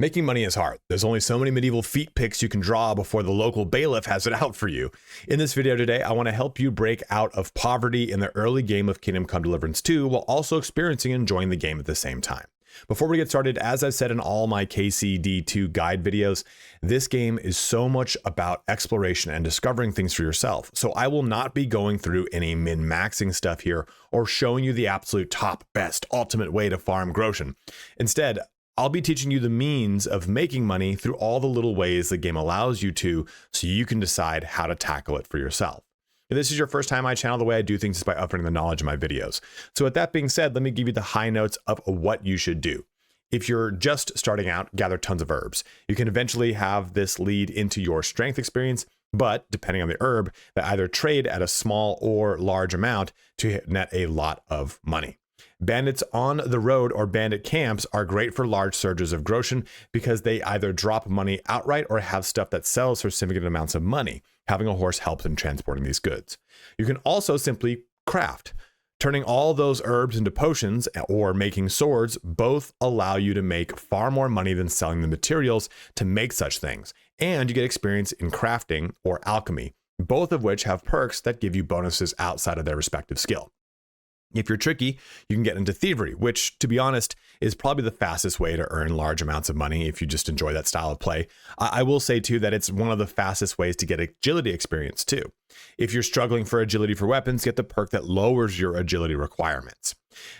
Making money is hard. There's only so many medieval feet picks you can draw before the local bailiff has it out for you. In this video today, I want to help you break out of poverty in the early game of Kingdom Come Deliverance 2 while also experiencing and enjoying the game at the same time. Before we get started, as I've said in all my KCD2 guide videos, this game is so much about exploration and discovering things for yourself. So I will not be going through any min-maxing stuff here or showing you the absolute top, best, ultimate way to farm Groschen. Instead, I'll be teaching you the means of making money through all the little ways the game allows you to, so you can decide how to tackle it for yourself. If this is your first time on my channel, the way I do things is by uploading the knowledge in my videos. So with that being said, let me give you the high notes of what you should do. If you're just starting out, gather tons of herbs. You can eventually have this lead into your strength experience, but depending on the herb, they either trade at a small or large amount to net a lot of money. Bandits on the road or bandit camps are great for large surges of Groschen because they either drop money outright or have stuff that sells for significant amounts of money. Having a horse helps in transporting these goods. You can also simply craft. Turning all those herbs into potions or making swords both allow you to make far more money than selling the materials to make such things. And you get experience in crafting or alchemy, both of which have perks that give you bonuses outside of their respective skill. If you're tricky, you can get into Thievery, which, to be honest, is probably the fastest way to earn large amounts of money if you just enjoy that style of play. I will say, too, that it's one of the fastest ways to get agility experience, too. If you're struggling for agility for weapons, get the perk that lowers your agility requirements.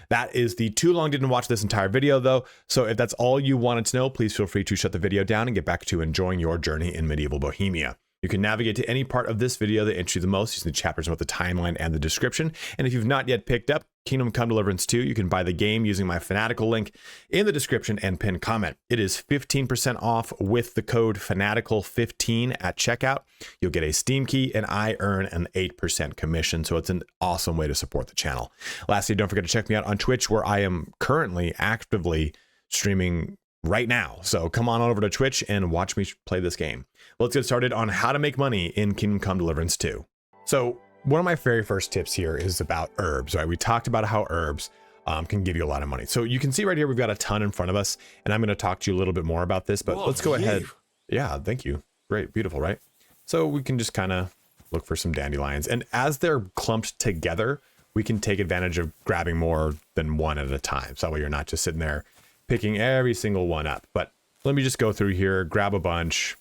That is the too long didn't watch this entire video, though, so if that's all you wanted to know, please feel free to shut the video down and get back to enjoying your journey in medieval Bohemia. You can navigate to any part of this video that interests you the most using the chapters about the timeline and the description. And if you've not yet picked up Kingdom Come Deliverance 2, you can buy the game using my Fanatical link in the description and pinned comment. It is 15% off with the code Fanatical15 at checkout. You'll get a Steam key and I earn an 8% commission. So it's an awesome way to support the channel. Lastly, don't forget to check me out on Twitch, where I am currently actively streaming right now. So come on over to Twitch and watch me play this game. Let's get started on how to make money in Kingdom Come Deliverance 2. So one of my very first tips here is about herbs, right? We talked about how herbs can give you a lot of money. So you can see right here, we've got a ton in front of us, and I'm going to talk to you a little bit more about this, but let's go ahead. Yeah, thank you. Great, beautiful, right? So we can just kind of look for some dandelions, and as they're clumped together, we can take advantage of grabbing more than one at a time. So that way you're not just sitting there picking every single one up. But let me just go through here, grab a bunch,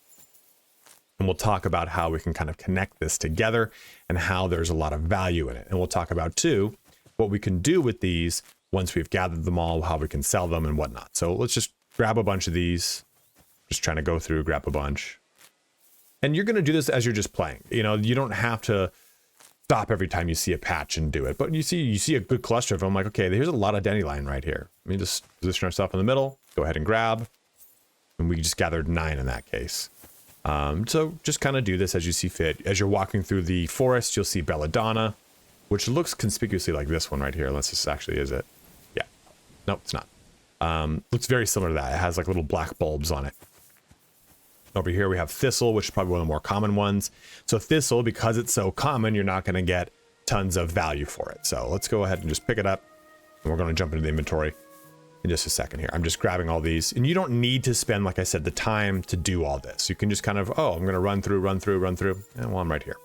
and we'll talk about how we can kind of connect this together and how there's a lot of value in it. And we'll talk about, too, what we can do with these once we've gathered them all, how we can sell them and whatnot. So let's just grab a bunch of these. Just trying to go through, grab a bunch. And you're going to do this as you're just playing. You know, you don't have to stop every time you see a patch and do it. But you see a good cluster of them. I'm like, okay, here's a lot of dandelion right here. Let me just position ourselves in the middle. Go ahead and grab. And we just gathered 9 in that case. So just kind of do this as you see fit. As you're walking through the forest, you'll see belladonna, which looks conspicuously like this one right here, unless this actually is it. Yeah. Nope, it's not. Looks very similar to that. It has like little black bulbs on it. Over here we have thistle, which is probably one of the more common ones. So thistle, because it's so common, you're not going to get tons of value for it. So let's go ahead and just pick it up. And we're going to jump into the inventory in just a second here. I'm just grabbing all these, and you don't need to spend, like I said, the time to do all this. You can just kind of, oh, I'm going to run through, and well, I'm right here.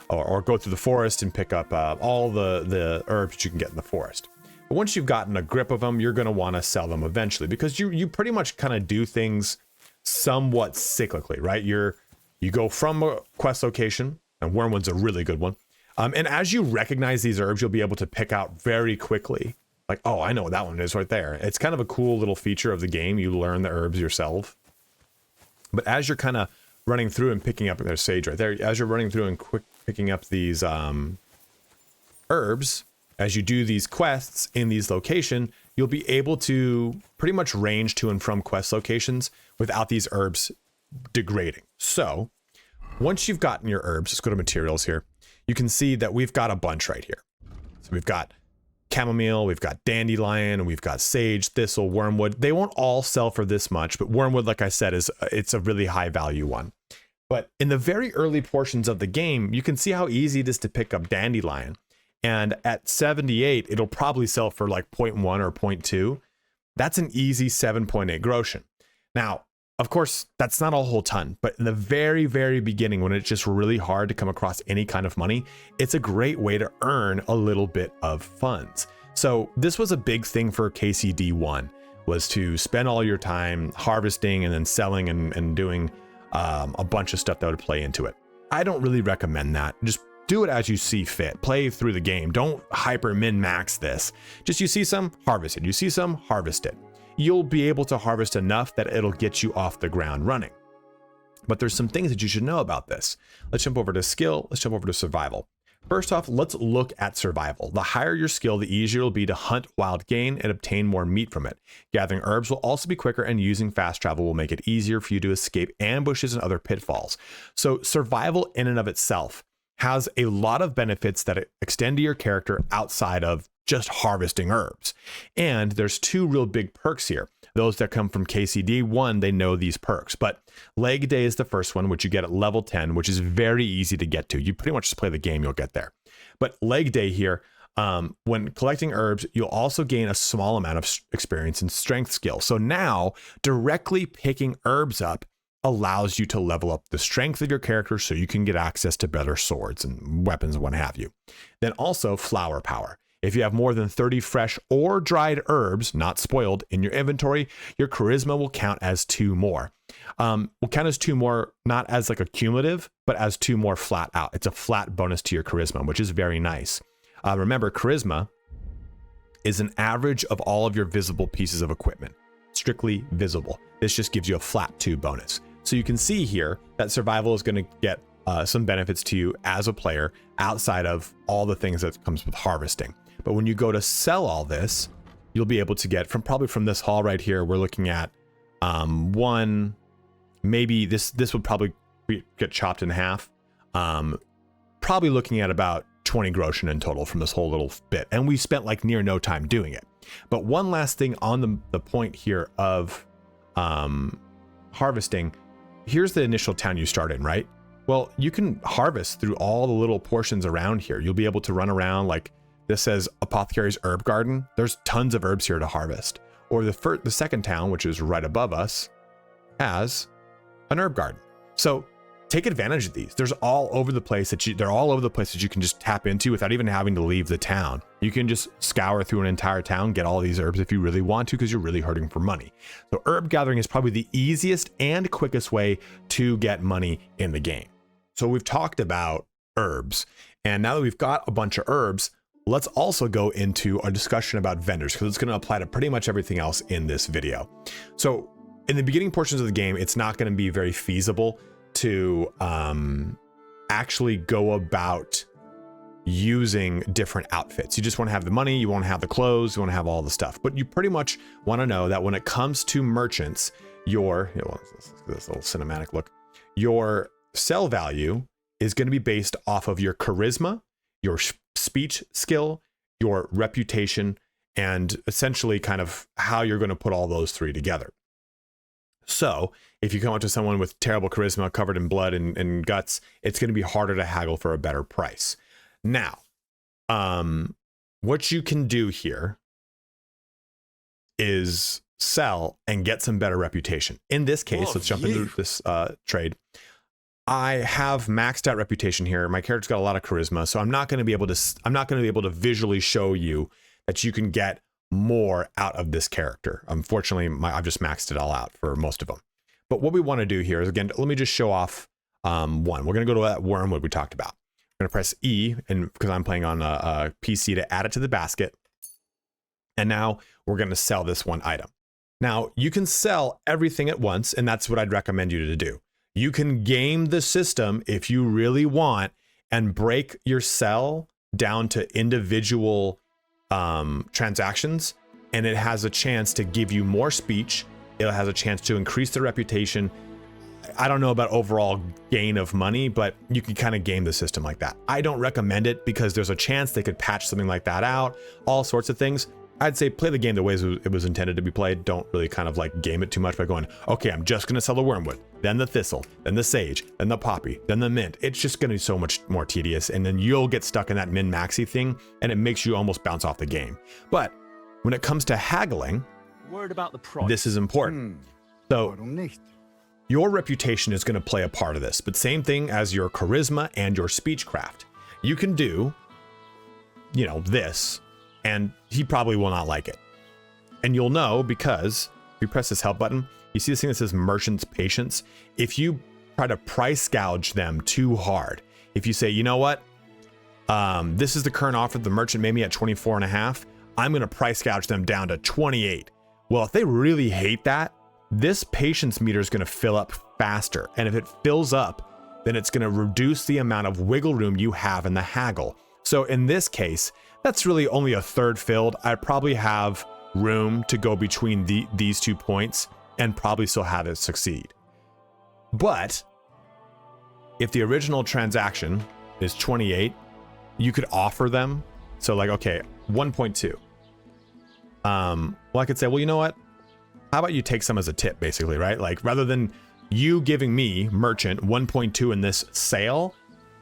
Or go through the forest and pick up all the herbs that you can get in the forest. But once you've gotten a grip of them, you're going to want to sell them eventually, because you pretty much kind of do things somewhat cyclically, right? You go from a quest location, and Wormwood's a really good one. And as you recognize these herbs, you'll be able to pick out very quickly, like, oh, I know what that one is right there. It's kind of a cool little feature of the game. You learn the herbs yourself. But as you're kind of running through and picking up, there's sage right there. As you're running through and picking up these herbs, as you do these quests in these locations, you'll be able to pretty much range to and from quest locations without these herbs degrading. So once you've gotten your herbs, let's go to materials here. You can see that we've got a bunch right here. So we've got chamomile, we've got dandelion, and we've got sage, thistle, wormwood. They won't all sell for this much, but wormwood, like I said, it's a really high value one. But in the very early portions of the game, you can see how easy it is to pick up dandelion. And at 78, it'll probably sell for like 0.1 or 0.2. That's an easy 7.8 Groschen. Now, Of course, that's not a whole ton, but in the very, very beginning, when it's just really hard to come across any kind of money, it's a great way to earn a little bit of funds. So this was a big thing for KCD1, was to spend all your time harvesting and then selling and doing a bunch of stuff that would play into it. I don't really recommend that. Just do it as you see fit. Play through the game. Don't hyper min-max this. Just you see some, harvest it. You see some, harvest it. You'll be able to harvest enough that it'll get you off the ground running. But there's some things that you should know about this. Let's jump over to skill. Let's jump over to survival. First off, let's look at survival. The higher your skill, the easier it'll be to hunt wild game and obtain more meat from it. Gathering herbs will also be quicker, and using fast travel will make it easier for you to escape ambushes and other pitfalls. So survival in and of itself has a lot of benefits that extend to your character outside of just harvesting herbs. And there's two real big perks here. Those that come from KCD1, they know these perks, but leg day is the first one, which you get at level 10, which is very easy to get to. You pretty much just play the game, you'll get there. But leg day here, when collecting herbs, you'll also gain a small amount of experience and strength skill. So now directly picking herbs up allows you to level up the strength of your character so you can get access to better swords and weapons and what have you. Then also flower power. If you have more than 30 fresh or dried herbs, not spoiled, in your inventory, your charisma will count as 2 more. Will count as 2 more, not as like a cumulative, but as 2 more flat out. It's a flat bonus to your charisma, which is very nice. Remember, charisma is an average of all of your visible pieces of equipment, strictly visible. This just gives you a flat 2 bonus. So you can see here that survival is going to get some benefits to you as a player outside of all the things that comes with harvesting. But when you go to sell all this, you'll be able to get probably from this haul right here, we're looking at one, maybe this would probably get chopped in half. Probably looking at about 20 Groschen in total from this whole little bit. And we spent like near no time doing it. But one last thing on the point here of harvesting, here's the initial town you start in, right? Well, you can harvest through all the little portions around here. You'll be able to run around, like this says Apothecary's Herb Garden. There's tons of herbs here to harvest. Or the second town, which is right above us, has an herb garden. So take advantage of these. They're all over the place that you can just tap into without even having to leave the town. You can just scour through an entire town, get all these herbs if you really want to, because you're really hurting for money. So herb gathering is probably the easiest and quickest way to get money in the game. So we've talked about herbs, and now that we've got a bunch of herbs, let's also go into a discussion about vendors, because it's going to apply to pretty much everything else in this video. So in the beginning portions of the game, it's not going to be very feasible to actually go about using different outfits. You just want to have the money, you want to have the clothes, you want to have all the stuff. But you pretty much want to know that when it comes to merchants, this little cinematic look, your sell value is going to be based off of your charisma, your speech skill, your reputation, and essentially kind of how you're going to put all those three together. So if you come up to someone with terrible charisma, covered in blood and guts, it's going to be harder to haggle for a better price. Now, what you can do here is sell and get some better reputation. In this case, let's jump into this trade. I have maxed out reputation here. My character's got a lot of charisma, so I'm not going to be able to visually show you that you can get more out of this character. Unfortunately, I've just maxed it all out for most of them. But what we want to do here is, again, let me just show off one. We're going to go to that wormwood we talked about. I'm going to press E, and because I'm playing on a PC, to add it to the basket. And now we're going to sell this one item. Now you can sell everything at once, and that's what I'd recommend you to do. You can game the system if you really want and break your sell down to individual transactions, and it has a chance to give you more speech. It has a chance to increase the reputation. I don't know about overall gain of money, but you can kind of game the system like that. I don't recommend it because there's a chance they could patch something like that out, all sorts of things. I'd say play the game the way it was intended to be played. Don't really kind of like game it too much by going, okay, I'm just going to sell the wormwood, then the thistle, then the sage, then the poppy, then the mint. It's just going to be so much more tedious, and then you'll get stuck in that min-maxy thing, and it makes you almost bounce off the game. But when it comes to haggling, word about the price. this is important. So Your reputation is going to play a part of this, but same thing as your charisma and your speechcraft. You can do, you know, this, and he probably will not like it. And you'll know because if you press this help button, you see this thing that says Merchant's Patience. If you try to price gouge them too hard, if you say, you know what, this is the current offer the merchant made me at 24.5, I'm going to price gouge them down to 28. Well, if they really hate that, this patience meter is going to fill up faster. And if it fills up, then it's going to reduce the amount of wiggle room you have in the haggle. So in this case, that's really only a third filled. I probably have room to go between these 2 points and probably still have it succeed. But if the original transaction is 28, you could offer them. So like, okay, 1.2. Well, I could say, well, you know what? How about you take some as a tip, basically, right? Like rather than you giving me merchant 1.2 in this sale,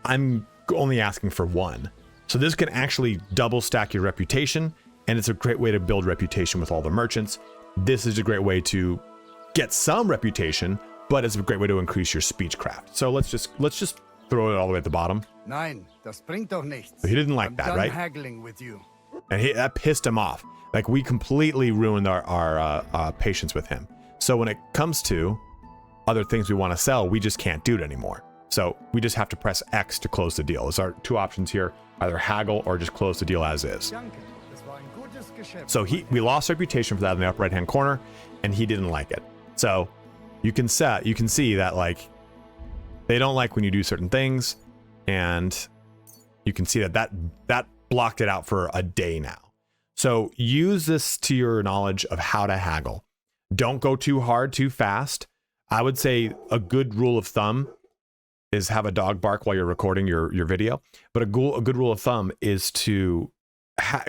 I'm only asking for 1. So this can actually double stack your reputation, and it's a great way to build reputation with all the merchants. This is a great way to get some reputation, but it's a great way to increase your speechcraft. So let's just throw it all the way at the bottom. Nein, das bringt doch nichts. So he didn't like that, right? Haggling with you. And that pissed him off. Like we completely ruined our patience with him. So when it comes to other things we want to sell, we just can't do it anymore. So we just have to press X to close the deal. There's our 2 options here, either haggle or just close the deal as is. So we lost reputation for that in the upper right hand corner, and he didn't like it. So you can see that like they don't like when you do certain things, and you can see that blocked it out for a day now. So use this to your knowledge of how to haggle. Don't go too hard, too fast. I would say a good rule of thumb is have a dog bark while you're recording your video. But a good rule of thumb is to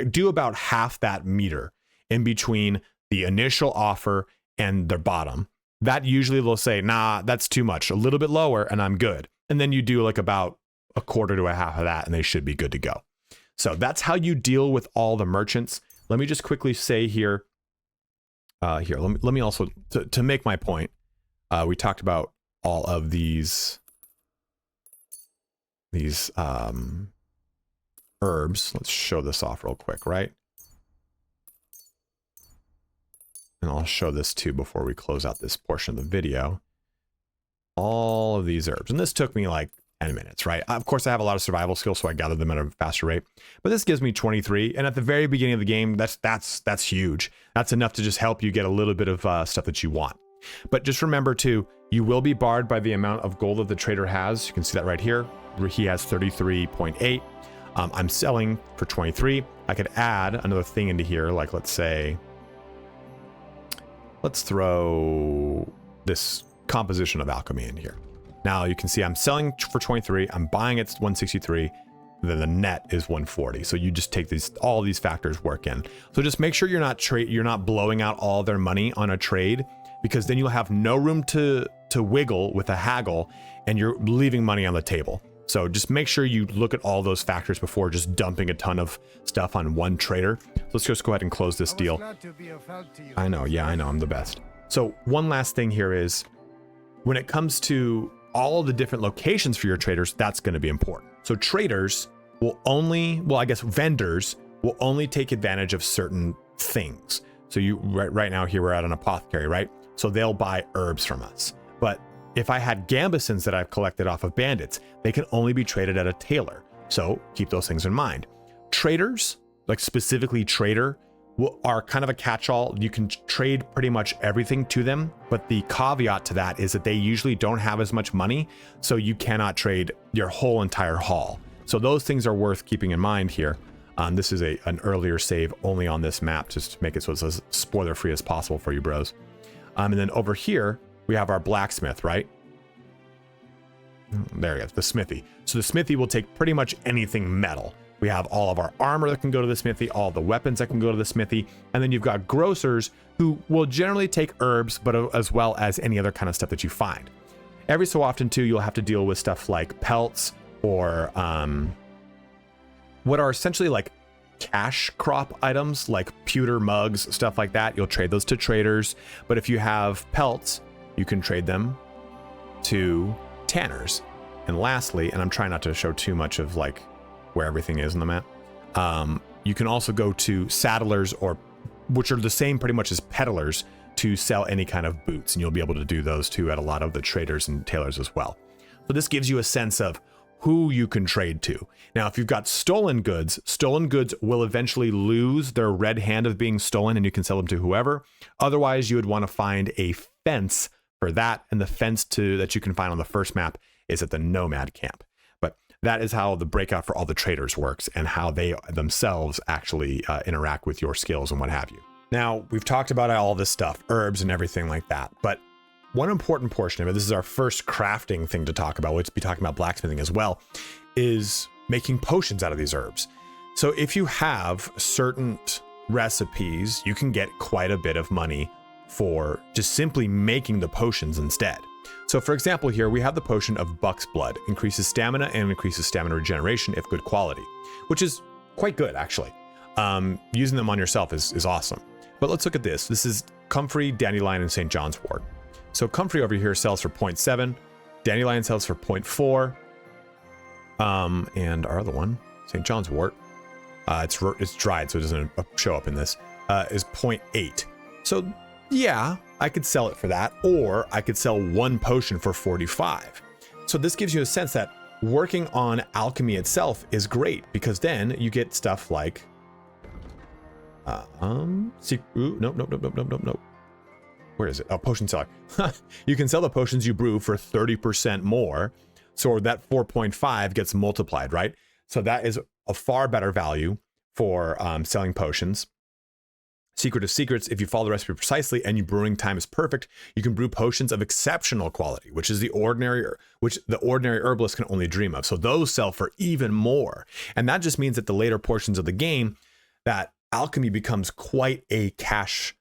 do about half that meter in between the initial offer and the bottom. That usually they'll say, nah, that's too much. A little bit lower and I'm good. And then you do like about a quarter to a half of that and they should be good to go. So that's how you deal with all the merchants. Let me just quickly say here, let me also, to make my point, we talked about all of these herbs. Let's show this off real quick, right? And I'll show this too before we close out this portion of the video. All of these herbs, and this took me like 10 minutes, right? Of course, I have a lot of survival skills, so I gathered them at a faster rate. But this gives me 23, and at the very beginning of the game, that's huge. That's enough to just help you get a little bit of stuff that you want. But just remember too, you will be barred by the amount of gold that the trader has. You can see that right here. He has 33.8. I'm selling for 23. I could add another thing into here, like let's say, let's throw this composition of alchemy in here. Now you can see I'm selling for 23, I'm buying it 163, then the net is 140. So you just take all these factors work in. So just make sure you're not blowing out all their money on a trade, because then you'll have no room to wiggle with a haggle and you're leaving money on the table. So just make sure you look at all those factors before just dumping a ton of stuff on one trader. Let's just go ahead and close this deal. I know, yeah, I know, I'm the best. So one last thing here is, when it comes to all the different locations for your traders, that's going to be important. So traders will only, well, I guess vendors will only take advantage of certain things. So right now here we're at an apothecary, right? So they'll buy herbs from us. But if I had gambesons that I've collected off of bandits, they can only be traded at a tailor. So keep those things in mind. Traders, like specifically trader, are kind of a catch-all. You can trade pretty much everything to them, but the caveat to that is that they usually don't have as much money, so you cannot trade your whole entire haul. So those things are worth keeping in mind here. This is an earlier save only on this map, just to make it so it's as spoiler-free as possible for you bros. And then over here, we have our blacksmith, right? There we go, the smithy. So the smithy will take pretty much anything metal. We have all of our armor that can go to the smithy, all the weapons that can go to the smithy, and then you've got grocers who will generally take herbs, but as well as any other kind of stuff that you find. Every so often too, you'll have to deal with stuff like pelts or what are essentially like cash crop items, like pewter mugs, stuff like that. You'll trade those to traders, but if you have pelts, you can trade them to tanners. And lastly, and I'm trying not to show too much of like where everything is on the map, you can also go to saddlers, or which are the same pretty much as peddlers, to sell any kind of boots, and you'll be able to do those too at a lot of the traders and tailors as well. So this gives you a sense of who you can trade to. Now, if you've got stolen goods will eventually lose their red hand of being stolen, and you can sell them to whoever. Otherwise, you would want to find a fence for that, and the fence that you can find on the first map is at the Nomad camp. But that is how the breakout for all the traders works, and how they themselves actually interact with your skills and what have you. Now, we've talked about all this stuff, herbs and everything like that, but one important portion of it, this is our first crafting thing to talk about, we'll be talking about blacksmithing as well, is making potions out of these herbs. So if you have certain recipes, you can get quite a bit of money for just simply making the potions instead. So for example, here we have the potion of Buck's Blood, increases stamina and increases stamina regeneration if good quality, which is quite good actually. Using them on yourself is awesome. But let's look at this. This is Comfrey, Dandelion, and St. John's Wort. So Comfrey over here sells for 0.7, Dandelion sells for 0.4, and our other one, St. John's Wort, it's dried, so it doesn't show up in this, is 0.8. So yeah, I could sell it for that, or I could sell one potion for 45. So this gives you a sense that working on alchemy itself is great, because then you get stuff like nope. Where is it? Oh, potion seller. You can sell the potions you brew for 30% more. So that 4.5 gets multiplied, right? So that is a far better value for selling potions. Secret of secrets, if you follow the recipe precisely and your brewing time is perfect, you can brew potions of exceptional quality, which the ordinary herbalist can only dream of. So those sell for even more. And that just means that the later portions of the game, that alchemy becomes quite a cash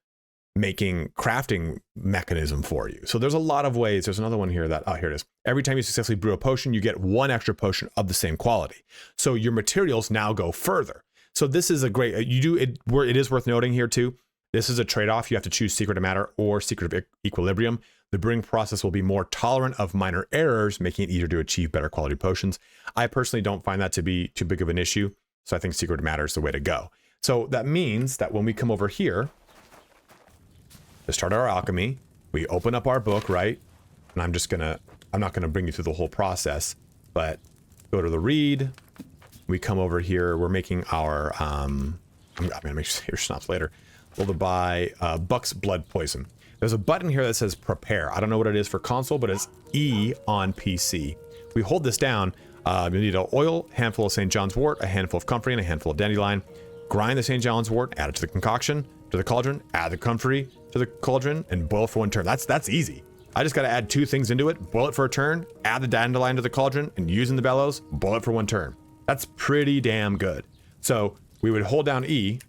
making crafting mechanism for you. So there's a lot of ways. There's another one here that, oh, here it is. Every time you successfully brew a potion, you get one extra potion of the same quality. So your materials now go further. So this is a great, it is worth noting here too. This is a trade-off. You have to choose Secret of Matter or Secret of Equilibrium. The brewing process will be more tolerant of minor errors, making it easier to achieve better quality potions. I personally don't find that to be too big of an issue. So I think Secret of Matter is the way to go. So that means that when we come over here to start our alchemy, we open up our book, right? And I'm not gonna bring you through the whole process, but go to the read. We come over here, we're making our, I'm gonna make sure your stops later. We'll buy Buck's Blood Poison. There's a button here that says prepare. I don't know what it is for console, but it's E on PC. We hold this down, you need an oil, handful of St. John's Wort, a handful of comfrey, and a handful of dandelion. Grind the St. John's Wort, add it to the concoction, to the cauldron, add the comfrey to the cauldron, and boil for one turn. That's easy. I just gotta add two things into it, boil it for a turn, add the dandelion to the cauldron, and using the bellows, boil it for one turn. That's pretty damn good. So we would hold down E,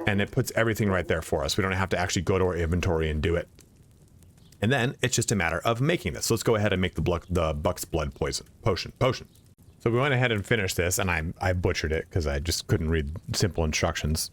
and it puts everything right there for us. We don't have to actually go to our inventory and do it. And then it's just a matter of making this. So let's go ahead and make the Buck's Blood Potion. So we went ahead and finished this, and I butchered it because I just couldn't read simple instructions.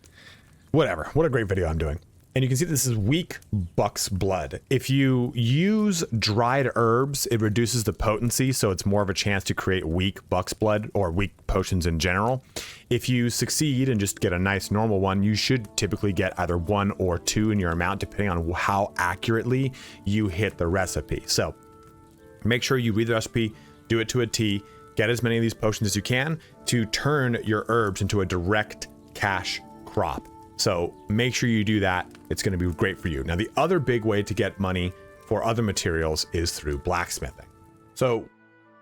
Whatever, what a great video I'm doing. And you can see this is weak Buck's Blood. If you use dried herbs, it reduces the potency, so it's more of a chance to create weak Buck's Blood or weak potions in general. If you succeed and just get a nice normal one, you should typically get either 1 or 2 in your amount, depending on how accurately you hit the recipe. So make sure you read the recipe, do it to a T, get as many of these potions as you can to turn your herbs into a direct cash crop. So make sure you do that. It's going to be great for you. Now, the other big way to get money for other materials is through blacksmithing. So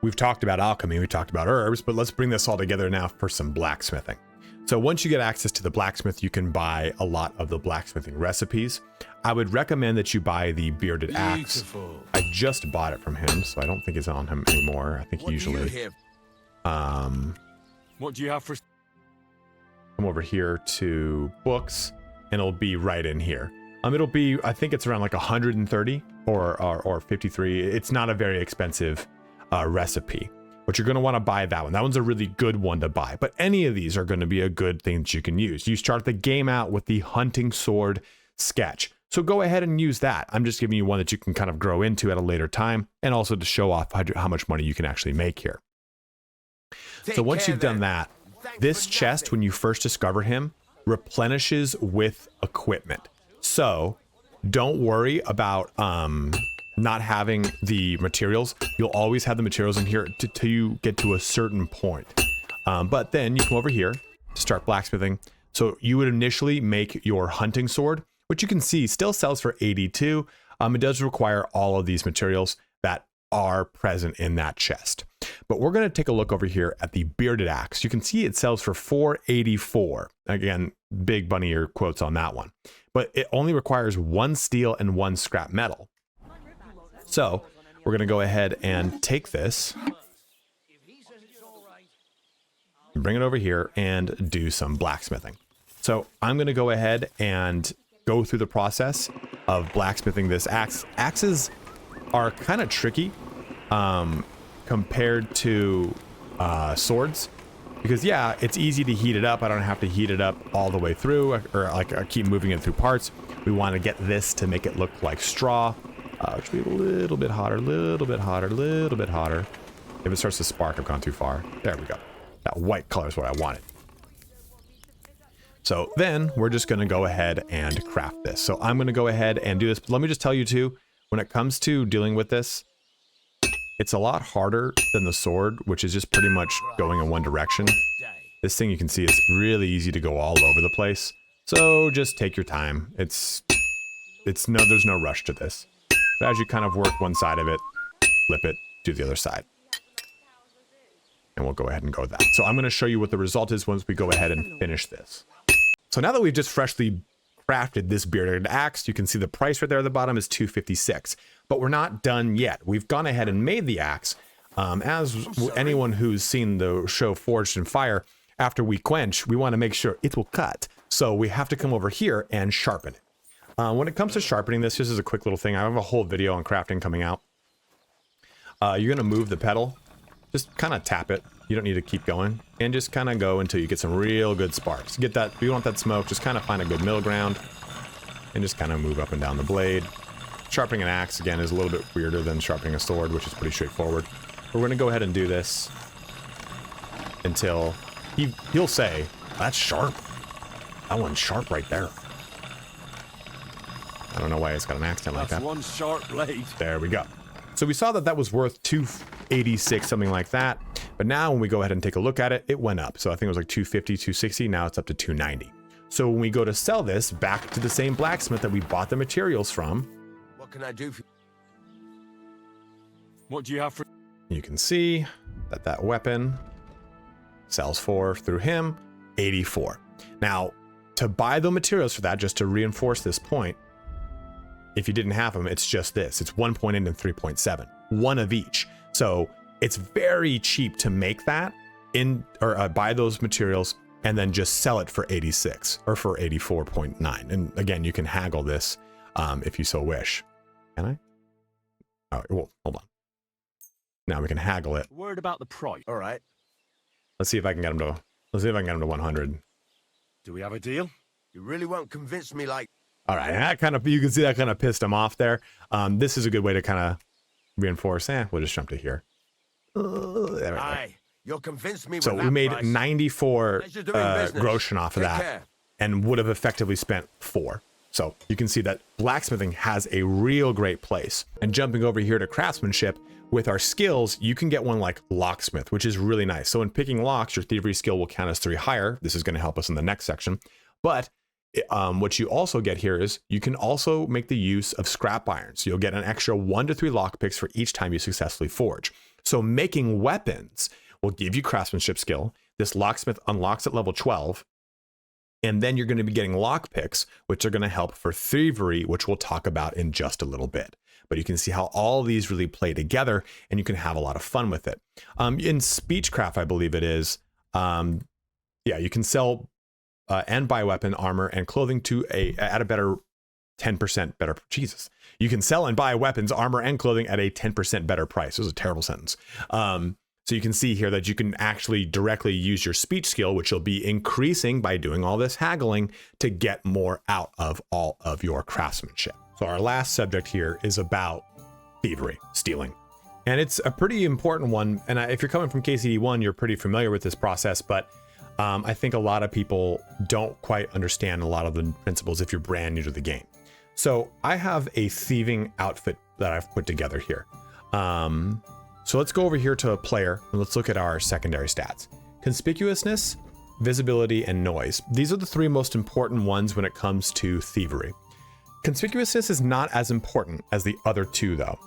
we've talked about alchemy, we talked about herbs, but let's bring this all together now for some blacksmithing. So once you get access to the blacksmith, you can buy a lot of the blacksmithing recipes. I would recommend that you buy the bearded axe. I just bought it from him, so I don't think it's on him anymore. I think he usually What do you have for? Come over here to books, and it'll be right in here. It'll be, I think it's around like 130 or 53. It's not a very expensive recipe, but you're going to want to buy that one. That one's a really good one to buy, but any of these are going to be a good thing that you can use. You start the game out with the hunting sword sketch. So go ahead and use that. I'm just giving you one that you can kind of grow into at a later time, and also to show off how much money you can actually make here. So once you've done that, this chest, when you first discover him, replenishes with equipment. So don't worry about not having the materials. You'll always have the materials in here till you get to a certain point. But then you come over here to start blacksmithing. So you would initially make your hunting sword, which you can see still sells for 82. It does require all of these materials that are present in that chest. But we're going to take a look over here at the bearded axe. You can see it sells for 484. Again, big bunny ear quotes on that one. But it only requires 1 steel and 1 scrap metal. So we're going to go ahead and take this, bring it over here, and do some blacksmithing. So I'm going to go ahead and go through the process of blacksmithing this axe. Axes are kind of tricky compared to swords, because yeah, it's easy to heat it up. I don't have to heat it up all the way through, or like I keep moving it through parts. We want to get this to make it look like straw. It should be a little bit hotter, little bit hotter, little bit hotter. If it starts to spark, I've gone too far. There we go. That white color is what I wanted. So then we're just going to go ahead and craft this. So I'm going to go ahead and do this. Let me just tell you too, when it comes to dealing with this, it's a lot harder than the sword, which is just pretty much going in one direction. This thing, you can see, it's really easy to go all over the place. So just take your time. There's no rush to this. But as you kind of work one side of it, flip it, do the other side. And we'll go ahead and go with that. So I'm going to show you what the result is once we go ahead and finish this. So now that we've just freshly crafted this bearded axe, you can see the price right there at the bottom is $256. But we're not done yet. We've gone ahead and made the axe. As anyone who's seen the show Forged in Fire, after we quench, we want to make sure it will cut. So we have to come over here and sharpen it. When it comes to sharpening this, just as a quick little thing, I have a whole video on crafting coming out. You're going to move the pedal. Just kind of tap it. You don't need to keep going. And just kind of go until you get some real good sparks. Get that, if you want that smoke, just kind of find a good middle ground. And just kind of move up and down the blade. Sharpening an axe, again, is a little bit weirder than sharpening a sword, which is pretty straightforward. We're going to go ahead and do this until he'll say, that's sharp. That one's sharp right there. I don't know why it's got an accent like that. That's one sharp blade. There we go. So we saw that that was worth $286, something like that. But now when we go ahead and take a look at it, it went up. So I think it was like $250, $260. Now it's up to $290. So when we go to sell this back to the same blacksmith that we bought the materials from, what can I do for you? What do you have for? You can see that that weapon sells for, through him, 84. Now, to buy the materials for that, just to reinforce this point, if you didn't have them, it's just this. It's 1.8 and 3.7, one of each. So it's very cheap to make that buy those materials and then just sell it for 86 or for 84.9. And again, you can haggle this if you so wish. Can I? Oh, well, hold on. Now we can haggle it. Word about the price. All right. Let's see if I can get him to. Let's see if I can get him to 100. Do we have a deal? You really won't convince me like... All right, that kind of, you can see that kind of pissed him off there. This is a good way to kind of reinforce. We'll just jump to here. There we go. You'll convince me. So with we made price. 94 Groschen off of Take that, care. and would have effectively spent 4. So you can see that blacksmithing has a real great place. And jumping over here to craftsmanship, with our skills, you can get one like locksmith, which is really nice. So in picking locks, your thievery skill will count as 3 higher. This is going to help us in the next section. But what you also get here is you can also make the use of scrap irons. You'll get an extra 1 to 3 lockpicks for each time you successfully forge. So making weapons will give you craftsmanship skill. This locksmith unlocks at level 12. And then you're going to be getting lockpicks, which are going to help for thievery, which we'll talk about in just a little bit. But you can see how all these really play together, and you can have a lot of fun with it. In Speechcraft, I believe it is, you can sell and buy weapon, armor, and clothing at a better 10% better. Jesus, you can sell and buy weapons, armor, and clothing at a 10% better price. It was a terrible sentence. So you can see here that you can actually directly use your speech skill, which you'll be increasing by doing all this haggling to get more out of all of your craftsmanship. So our last subject here is about thievery, stealing. And it's a pretty important one. And if you're coming from KCD1, you're pretty familiar with this process, but I think a lot of people don't quite understand a lot of the principles if you're brand new to the game. So I have a thieving outfit that I've put together here. So let's go over here to a player and let's look at our secondary stats. Conspicuousness, visibility, and noise. These are the three most important ones when it comes to thievery. Conspicuousness is not as important as the other two though,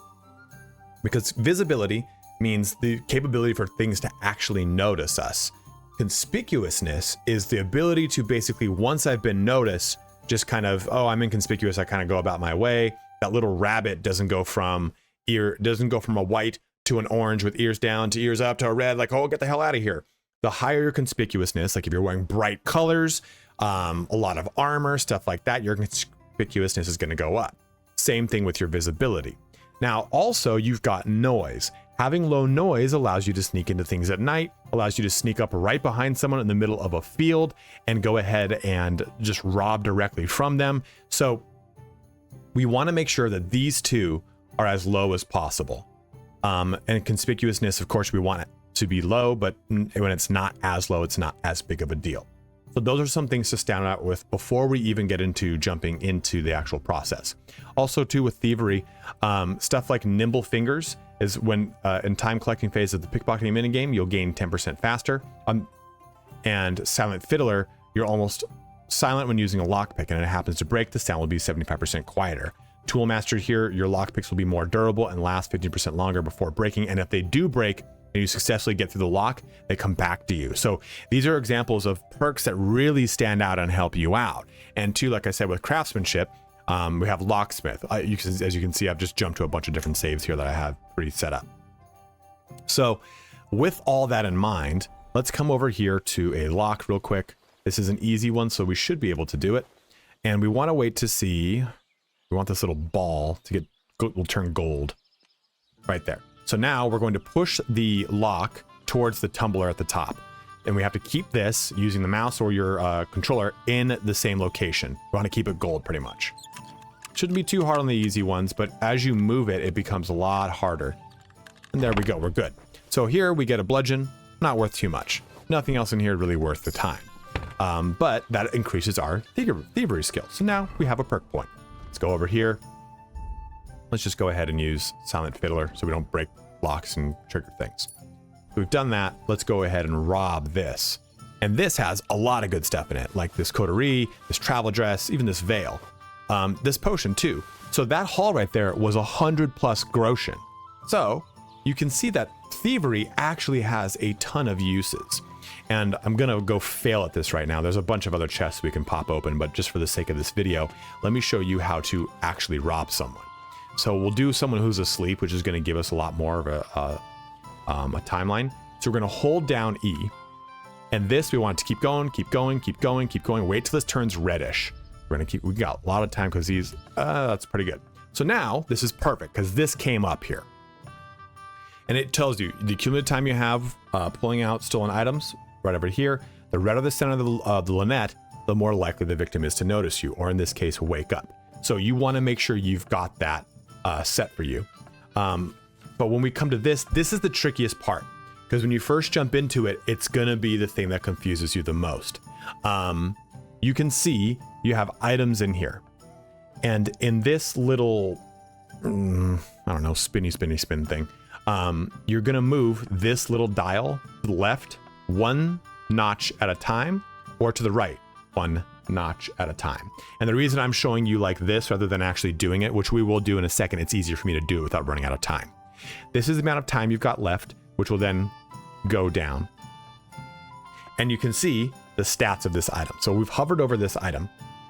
because visibility means the capability for things to actually notice us. Conspicuousness is the ability to basically, once I've been noticed, just kind of, oh, I'm inconspicuous, I kind of go about my way. That little rabbit doesn't go from a white to an orange with ears down to ears up to a red, like, oh, get the hell out of here. The higher your conspicuousness, like if you're wearing bright colors, a lot of armor, stuff like that, your conspicuousness is going to go up. Same thing with your visibility. Now, also, you've got noise. Having low noise allows you to sneak into things at night, allows you to sneak up right behind someone in the middle of a field and go ahead and just rob directly from them. So we want to make sure that these two are as low as possible. And conspicuousness, of course, we want it to be low, but when it's not as low, it's not as big of a deal. So those are some things to stand out with before we even get into jumping into the actual process. Also too, with thievery, stuff like nimble fingers is when in time collecting phase of the pickpocketing minigame, you'll gain 10% faster. And silent fiddler, you're almost silent when using a lockpick, and it happens to break, the sound will be 75% quieter. Tool master here, your lockpicks will be more durable and last 15% longer before breaking. And if they do break and you successfully get through the lock, they come back to you. So these are examples of perks that really stand out and help you out. And two, like I said, with craftsmanship, we have locksmith. As you can see, I've just jumped to a bunch of different saves here that I have pretty set up. So with all that in mind, let's come over here to a lock real quick. This is an easy one, so we should be able to do it. And we want to wait to see. We want this little ball to will turn gold right there. So now we're going to push the lock towards the tumbler at the top. And we have to keep this using the mouse or your controller in the same location. We want to keep it gold pretty much. Shouldn't be too hard on the easy ones, but as you move it, it becomes a lot harder. And there we go, we're good. So here we get a bludgeon, not worth too much. Nothing else in here really worth the time. But that increases our thievery skill. So now we have a perk point. Let's go over here. Let's just go ahead and use Silent Fiddler so we don't break locks and trigger things. So we've done that. Let's go ahead and rob this. And this has a lot of good stuff in it, like this coterie, this travel dress, even this veil. This potion too. So that haul right there was 100 plus Groschen. So you can see that thievery actually has a ton of uses. And I'm gonna go fail at this right now. There's a bunch of other chests we can pop open, but just for the sake of this video, let me show you how to actually rob someone. So we'll do someone who's asleep, which is gonna give us a lot more of a timeline. So we're gonna hold down E, and this we want to keep going, keep going, keep going, keep going. Wait till this turns reddish. We're gonna we got a lot of time because these, that's pretty good. So now this is perfect because this came up here. And it tells you the cumulative time you have pulling out stolen items right over here. The redder the center of the lynette, the more likely the victim is to notice you, or in this case, wake up. So you want to make sure you've got that set for you. But when we come to this is the trickiest part, because when you first jump into it, it's going to be the thing that confuses you the most. You can see you have items in here. And in this little, I don't know, spin thing, you're gonna move this little dial to the left one notch at a time, or to the right one notch at a time. And the reason I'm showing you like this rather than actually doing it, which we will do in a second, it's easier for me to do it without running out of time. This is the amount of time you've got left, which will then go down. And you can see the stats of this item. So we've hovered over this item,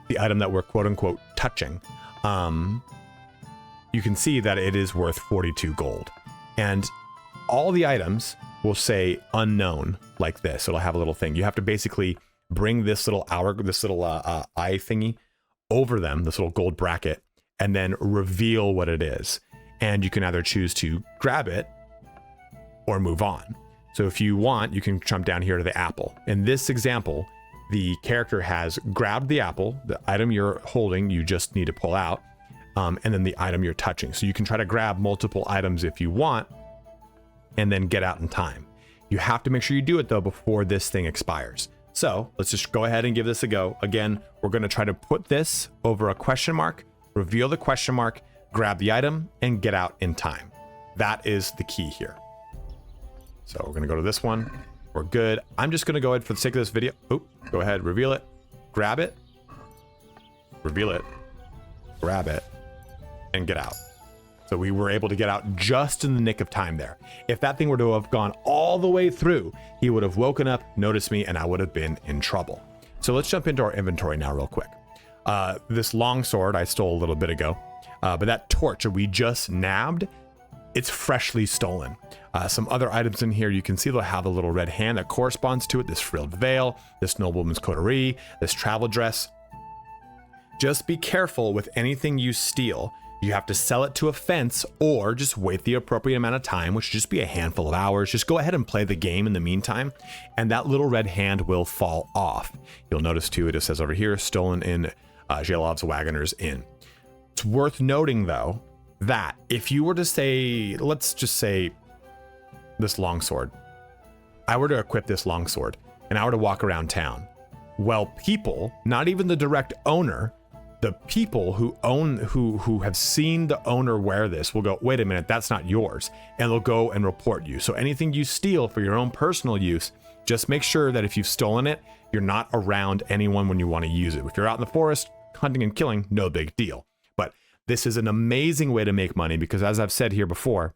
the item that we're quote unquote touching. You can see that it is worth 42 gold. And all the items will say unknown like this. It'll have a little thing. You have to basically bring this little eye thingy over them, this little gold bracket, and then reveal what it is. And you can either choose to grab it or move on. So if you want, you can jump down here to the apple. In this example, the character has grabbed the apple, the item you're holding, you just need to pull out, and then the item you're touching. So you can try to grab multiple items if you want, and then get out in time. You have to make sure you do it though before this thing expires. So let's just go ahead and give this a go. Again, we're gonna try to put this over a question mark, reveal the question mark, grab the item, and get out in time. That is the key here. So we're gonna go to this one. We're good. I'm just gonna go ahead for the sake of this video. Oh, go ahead, reveal it, grab it, reveal it, grab it, and get out. So we were able to get out just in the nick of time there. If that thing were to have gone all the way through, he would have woken up, noticed me, and I would have been in trouble. So let's jump into our inventory now real quick. This long sword I stole a little bit ago, but that torch that we just nabbed, it's freshly stolen. Some other items in here, you can see they'll have a little red hand that corresponds to it, this frilled veil, this nobleman's coterie, this travel dress. Just be careful with anything you steal. You have to sell it to a fence or just wait the appropriate amount of time, which should just be a handful of hours. Just go ahead and play the game in the meantime, and that little red hand will fall off. You'll notice too, it just says over here, stolen in Zhalov's Wagoner's Inn. It's worth noting though, that if you were to say, let's just say this longsword, I were to equip this longsword and I were to walk around town. Well, people, not even the direct owner, the people who own, who have seen the owner wear this will go, wait a minute, that's not yours. And they'll go and report you. So anything you steal for your own personal use, just make sure that if you've stolen it, you're not around anyone when you want to use it. If you're out in the forest, hunting and killing, no big deal. But this is an amazing way to make money because as I've said here before,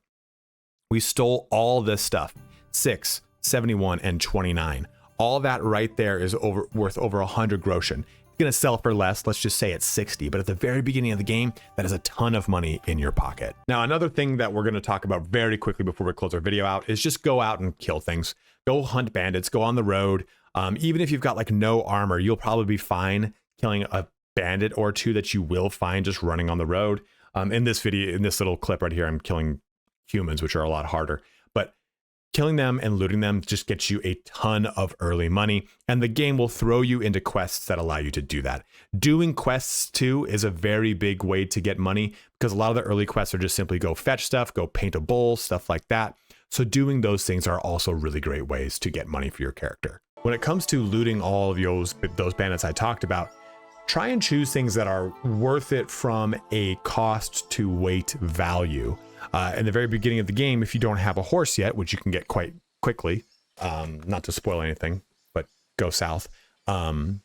we stole all this stuff, 6, 71, and 29. All that right there is worth over 100 Groschen. Going to sell for less, let's just say it's 60, but at the very beginning of the game, that is a ton of money in your pocket. Now, another thing that we're going to talk about very quickly before we close our video out is just go out and kill things. Go hunt bandits, go on the road. Even if you've got like no armor, you'll probably be fine killing a bandit or two that you will find just running on the road. In this video, in this little clip right here, I'm killing humans, which are a lot harder, but killing them and looting them just gets you a ton of early money, and the game will throw you into quests that allow you to do that. Doing quests too is a very big way to get money because a lot of the early quests are just simply go fetch stuff, go paint a bowl, stuff like that. So doing those things are also really great ways to get money for your character. When it comes to looting all of those bandits I talked about, try and choose things that are worth it from a cost to weight value. In the very beginning of the game, if you don't have a horse yet, which you can get quite quickly, not to spoil anything, but go south, you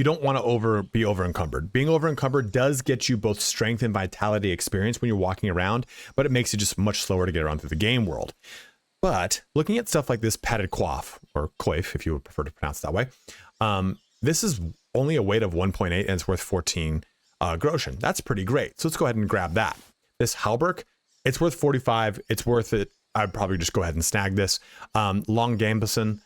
don't want to be over encumbered. Being over encumbered does get you both strength and vitality experience when you're walking around, but it makes it just much slower to get around through the game world. But looking at stuff like this padded coif, or coif if you would prefer to pronounce it that way, this is only a weight of 1.8 and it's worth 14 Groschen. That's pretty great. So let's go ahead and grab that. This halberd, it's worth 45. It's worth it. I'd probably just go ahead and snag this. Long gambeson,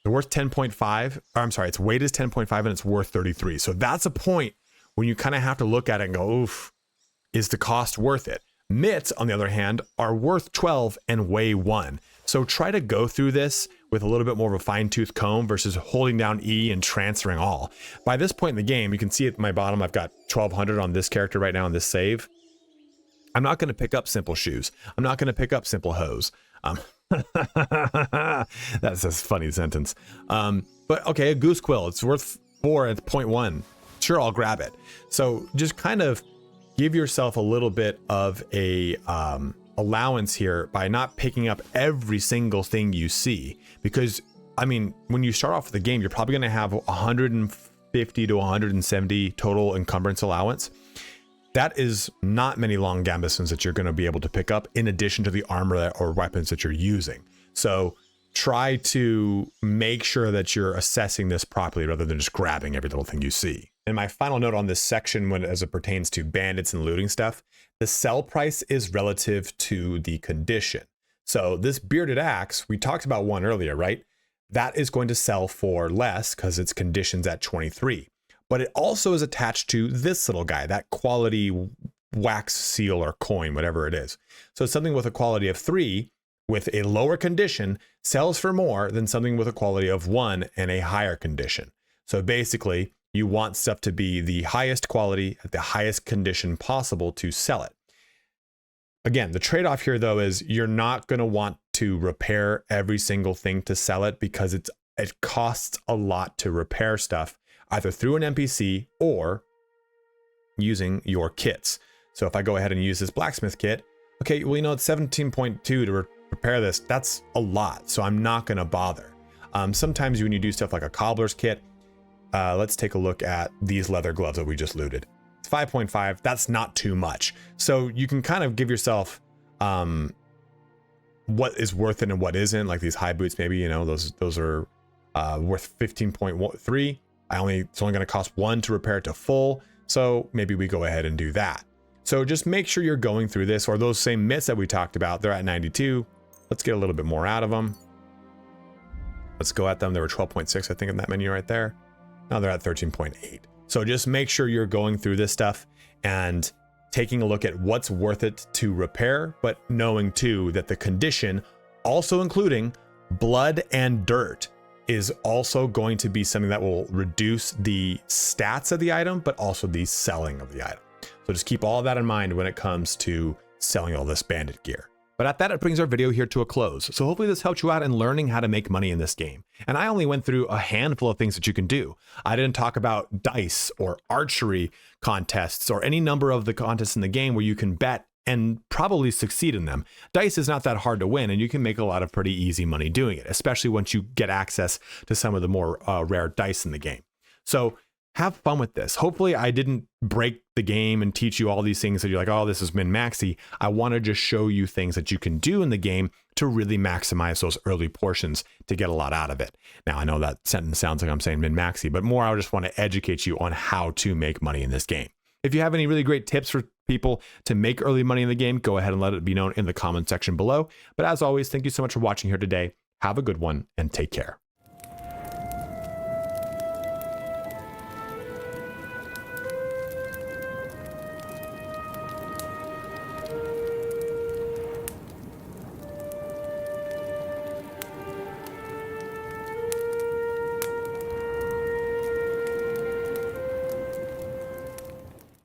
they're worth 10.5. I'm sorry, its weight is 10.5 and it's worth 33. So that's a point when you kind of have to look at it and go, oof, is the cost worth it? Mitts, on the other hand, are worth 12 and weigh 1. So try to go through this with a little bit more of a fine-tooth comb versus holding down E and transferring all. By this point in the game, you can see at my bottom, I've got 1200 on this character right now in this save. I'm not going to pick up simple shoes. I'm not going to pick up simple hose. That's a funny sentence. But okay, a goose quill, it's worth 4 at 0.1. Sure, I'll grab it. So just kind of give yourself a little bit of a allowance here by not picking up every single thing you see. Because, I mean, when you start off with the game, you're probably going to have 150 to 170 total encumbrance allowance. That is not many long gambesons that you're going to be able to pick up in addition to the armor or weapons that you're using. So try to make sure that you're assessing this properly rather than just grabbing every little thing you see. And my final note on this section, as it pertains to bandits and looting stuff, the sell price is relative to the condition. So this bearded axe, we talked about one earlier, right? That is going to sell for less because its condition's at 23. But it also is attached to this little guy, that quality wax seal or coin, whatever it is. So something with a quality of 3 with a lower condition sells for more than something with a quality of 1 and a higher condition. So basically, you want stuff to be the highest quality at the highest condition possible to sell it. Again, the trade-off here though is you're not going to want to repair every single thing to sell it, because it costs a lot to repair stuff either through an NPC or using your kits. So if I go ahead and use this blacksmith kit, okay, well, it's 17.2 to repair this. That's a lot, so I'm not going to bother. Sometimes when you do stuff like a cobbler's kit, let's take a look at these leather gloves that we just looted. It's 5.5. That's not too much. So you can kind of give yourself what is worth it and what isn't. Like these high boots, maybe, those are worth 15.3. It's only going to cost 1 to repair it to full. So maybe we go ahead and do that. So just make sure you're going through this, or those same mitts that we talked about, they're at 92. Let's get a little bit more out of them. Let's go at them. They were 12.6, I think, in that menu right there. Now they're at 13.8. So just make sure you're going through this stuff and taking a look at what's worth it to repair, but knowing too that the condition, also including blood and dirt, is also going to be something that will reduce the stats of the item, but also the selling of the item. So just keep all of that in mind when it comes to selling all this bandit gear. But at that, it brings our video here to a close. So hopefully this helped you out in learning how to make money in this game. And I only went through a handful of things that you can do. I didn't talk about dice or archery contests or any number of the contests in the game where you can bet and probably succeed in them. Dice is not that hard to win, and you can make a lot of pretty easy money doing it, especially once you get access to some of the more rare dice in the game. So have fun with this. Hopefully I didn't break the game and teach you all these things that you're like, oh, this is min-maxy. I want to just show you things that you can do in the game to really maximize those early portions to get a lot out of it. Now, I know that sentence sounds like I'm saying min-maxy, but more I just want to educate you on how to make money in this game. If you have any really great tips for people to make early money in the game, go ahead and let it be known in the comment section below. But as always, thank you so much for watching here today. Have a good one and take care.